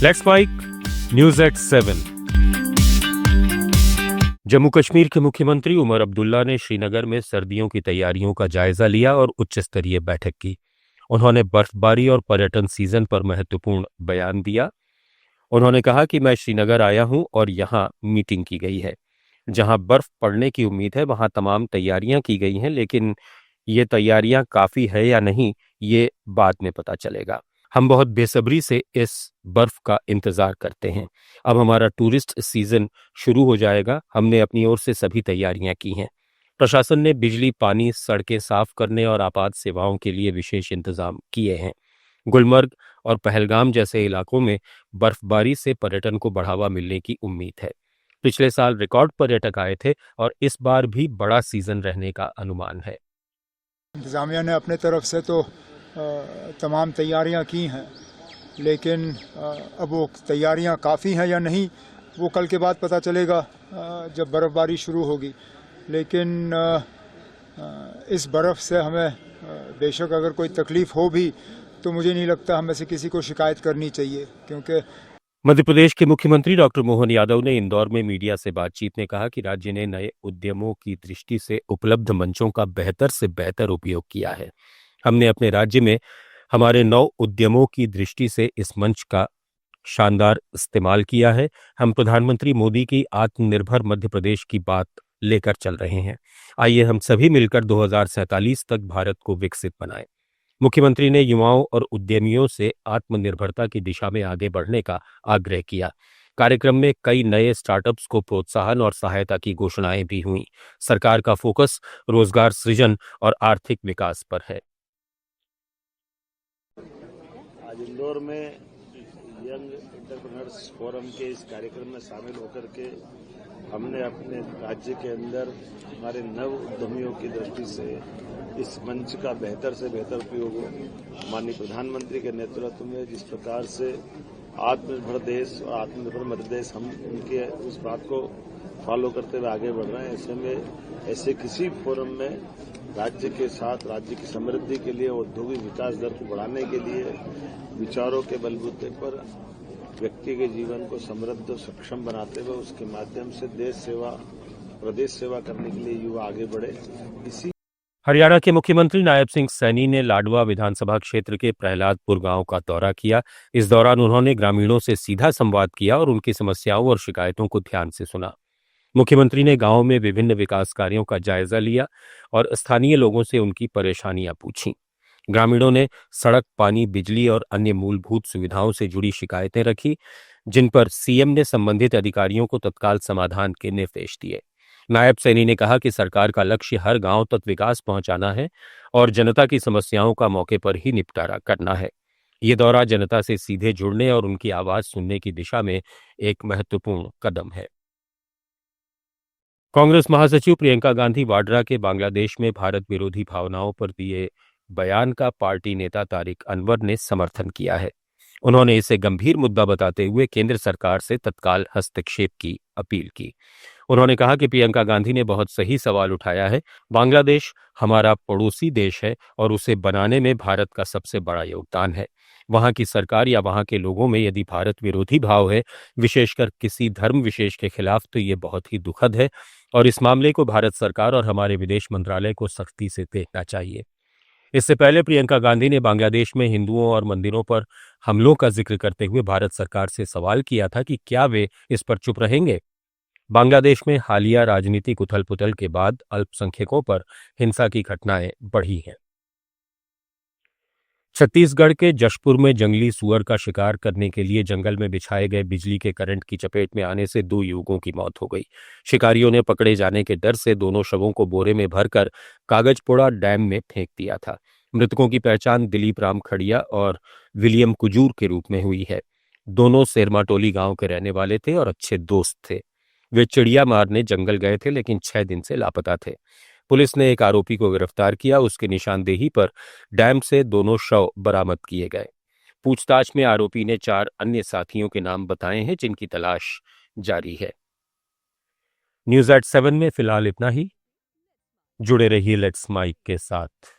Let's mic news at 7। Jammu Kashmir के मुख्यमंत्री उमर अब्दुल्ला ने श्रीनगर में सर्दियों की तैयारियों का जायजा लिया और उच्च स्तरीय बैठक की। उन्होंने बर्फबारी और पर्यटन सीजन पर महत्वपूर्ण बयान दिया। उन्होंने कहा कि मैं श्रीनगर आया हूं और यहां मीटिंग की गई है। जहां बर्फ पड़ने की उम्मीद है वहां तमाम तैयारियां की गई हैं, लेकिन ये तैयारियां काफी है या नहीं, ये बाद में पता चलेगा। हम बहुत बेसब्री से इस बर्फ का इंतजार करते हैं। अब हमारा टूरिस्ट सीजन शुरू हो जाएगा। हमने अपनी ओर से सभी तैयारियां की हैं। प्रशासन ने बिजली, पानी, सड़कें साफ करने और आपात सेवाओं के लिए विशेष इंतजाम किए हैं। गुलमर्ग और पहलगाम जैसे इलाकों में बर्फबारी से पर्यटन को बढ़ावा मिलने की उम्मीद है। पिछले साल रिकॉर्ड पर्यटक आए थे और इस बार भी बड़ा सीजन रहने का अनुमान है। इंतज़ामिया ने अपने तरफ से तो तमाम तैयारियां की हैं, लेकिन अब वो तैयारियां काफ़ी हैं या नहीं वो कल के बाद पता चलेगा जब बर्फ़बारी शुरू होगी। लेकिन इस बर्फ़ से हमें बेशक अगर कोई तकलीफ़ हो भी तो मुझे नहीं लगता हमें से किसी को शिकायत करनी चाहिए, क्योंकि मध्य प्रदेश के मुख्यमंत्री डॉक्टर मोहन यादव ने इंदौर में मीडिया से बातचीत में कहा कि राज्य ने नए उद्यमों की दृष्टि से उपलब्ध मंचों का बेहतर से बेहतर उपयोग किया है। हमने अपने राज्य में हमारे 9 उद्यमों की दृष्टि से इस मंच का शानदार इस्तेमाल किया है। हम प्रधानमंत्री मोदी की आत्मनिर्भर मध्य प्रदेश की बात लेकर चल रहे हैं। आइए हम सभी मिलकर 2047 तक भारत को विकसित बनाएं। मुख्यमंत्री ने युवाओं और उद्यमियों से आत्मनिर्भरता की दिशा में आगे बढ़ने का आग्रह किया। कार्यक्रम में कई नए स्टार्टअप्स को प्रोत्साहन और सहायता की घोषणाएं भी हुई। सरकार का फोकस रोजगार सृजन और आर्थिक विकास पर है। आज इंदौर में यंग एंटरप्रेन्योर्स फोरम के इस कार्यक्रम में शामिल होकर के हमने अपने राज्य के अंदर हमारे नव उद्यमियों की दृष्टि से इस मंच का बेहतर से बेहतर उपयोग हो। माननीय प्रधानमंत्री के नेतृत्व में जिस प्रकार से आत्मनिर्भर देश और आत्मनिर्भर मध्य प्रदेश हम उनके उस बात को फॉलो करते हुए आगे बढ़ रहे हैं, ऐसे में ऐसे किसी फोरम में राज्य के साथ राज्य की समृद्धि के लिए, औद्योगिक विकास दर को बढ़ाने के लिए विचारों के बलबूते पर व्यक्ति के जीवन को समृद्ध और सक्षम बनाते हुए उसके माध्यम से देश सेवा, प्रदेश सेवा करने के लिए युवा आगे बढ़े। इसी हरियाणा के मुख्यमंत्री नायब सिंह सैनी ने लाडवा विधानसभा क्षेत्र के प्रहलादपुर गांव का दौरा किया। इस दौरान उन्होंने ग्रामीणों से सीधा संवाद किया और उनकी समस्याओं और शिकायतों को ध्यान से सुना। मुख्यमंत्री ने गांव में विभिन्न विकास कार्यों का जायजा लिया और स्थानीय लोगों से उनकी परेशानियां पूछीं। ग्रामीणों ने सड़क, पानी, बिजली और अन्य मूलभूत सुविधाओं से जुड़ी शिकायतें रखी, जिन पर सीएम ने संबंधित अधिकारियों को तत्काल समाधान के निर्देश दिए। नायब सैनी ने कहा कि सरकार का लक्ष्य हर गांव तक विकास पहुंचाना है और जनता की समस्याओं का मौके पर ही निपटारा करना है। ये दौरा जनता से सीधे जुड़ने और उनकी आवाज सुनने की दिशा में एक महत्वपूर्ण कदम है। कांग्रेस महासचिव प्रियंका गांधी वाड्रा के बांग्लादेश में भारत विरोधी भावनाओं पर दिए बयान का पार्टी नेता तारिक अनवर ने समर्थन किया है। उन्होंने इसे गंभीर मुद्दा बताते हुए केंद्र सरकार से तत्काल हस्तक्षेप की अपील की। उन्होंने कहा कि प्रियंका गांधी ने बहुत सही सवाल उठाया है। बांग्लादेश हमारा पड़ोसी देश है और उसे बनाने में भारत का सबसे बड़ा योगदान है। वहां की सरकार या वहां के लोगों में यदि भारत विरोधी भाव है, विशेषकर किसी धर्म विशेष के खिलाफ, तो ये बहुत ही दुखद है और इस मामले को भारत सरकार और हमारे विदेश मंत्रालय को सख्ती से देखना चाहिए। इससे पहले प्रियंका गांधी ने बांग्लादेश में हिंदुओं और मंदिरों पर हमलों का जिक्र करते हुए भारत सरकार से सवाल किया था कि क्या वे इस पर चुप रहेंगे। बांग्लादेश में हालिया राजनीतिक उथल पुथल के बाद अल्पसंख्यकों पर हिंसा की घटनाएं बढ़ी हैं। छत्तीसगढ़ के जशपुर में जंगली सुअर का शिकार करने के लिए जंगल में बिछाए गए बिजली के करंट की चपेट में आने से 2 युवकों की मौत हो गई। शिकारियों ने पकड़े जाने के डर से दोनों शवों को बोरे में भरकर कागजपोड़ा डैम में फेंक दिया था। मृतकों की पहचान दिलीप राम खड़िया और विलियम कुजूर के रूप में हुई है। दोनों सेरमाटोली गांव के रहने वाले थे और अच्छे दोस्त थे। वे चिड़िया मारने जंगल गए थे, लेकिन 6 दिन से लापता थे। पुलिस ने एक आरोपी को गिरफ्तार किया। उसकी निशानदेही पर डैम से दोनों शव बरामद किए गए। पूछताछ में आरोपी ने 4 अन्य साथियों के नाम बताए हैं, जिनकी तलाश जारी है। न्यूज़ एट 7 में फिलहाल इतना ही। जुड़े रहिए लेट्स माइक के साथ।